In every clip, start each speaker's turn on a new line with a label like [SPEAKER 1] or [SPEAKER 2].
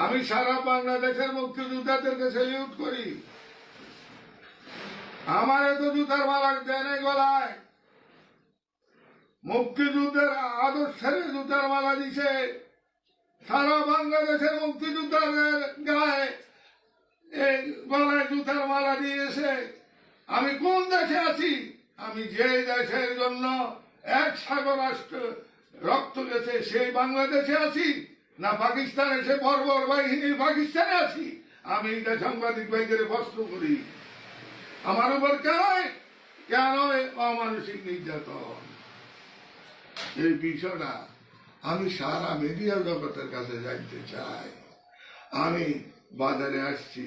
[SPEAKER 1] আমি সারা বাংলাদেশের মুক্তিযোদ্ধাদেরকে সেলিউট করি। আমার এত জুতার মালা দেয় নাই গলায়, মুক্তিযুদ্ধের আদর্শের জুতার মালা দিছে। সারা বাংলাদেশের মুক্তিযোদ্ধাদের গায়ে এই গলায় জুতার মালা দিয়েছে। আমি কোন দেশে আছি? আমি যে দেশের জন্য এক সাগর রাষ্ট্র রক্ত গেছে সেই বাংলাদেশে আছি, না পাকিস্তানে সে বর্বর বাহিনীর পাকিস্তানে আছি? আমি এটা সাংবাদিক ভাইদের প্রশ্ন করি, আমার উপর কেন অমানসিক নির্যাতন? এই বিষয়টা আমি সারা মিডিয়া জগতের কাছে জানতে চাই। আমি বাজারে আসছি,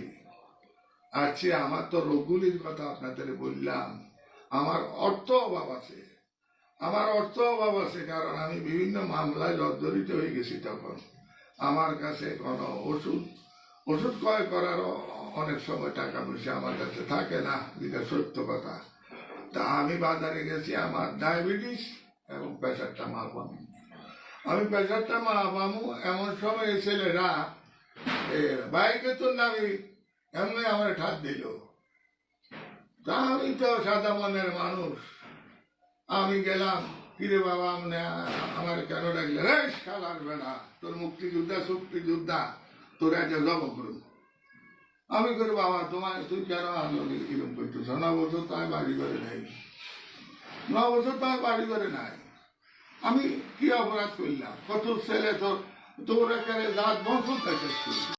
[SPEAKER 1] আমার তো রোগগুলির কথা আপনাদের বললাম। আমার অর্থ অভাব আছে, কারণ আমি বিভিন্ন মামলায় জর্জরিত হয়ে গেছি। তখন আমার কাছে কোনো ওষুধ ক্রয় করারও অনেক সময় টাকা পয়সা আমার কাছে থাকে না, যেটা সত্য কথা। তা আমি বাজারে গেছি, আমার ডায়াবেটিস এবং প্রেশারটা মাপামু। আমি প্রেশারটা মাপামু এমন সময় এই ছেলেরা বাইকে তো নামি এমনি আমার ঠাত দিল। তা আমি তো সাদা মনের মানুষ, আমি গেলাম, কিরে বাবা আমার কেন ডাকলে? রে শাল আসবে না, তোর মুক্তিযোদ্ধা তোর একটা জব করুন। আমি করি বাবা তুই কেন কিরম করতেছ? 9 বছর তো আমি বাড়ি করে নাই। আমি কি অপরাধ করলাম? কত ছেলে তোর এখানে রাত বছর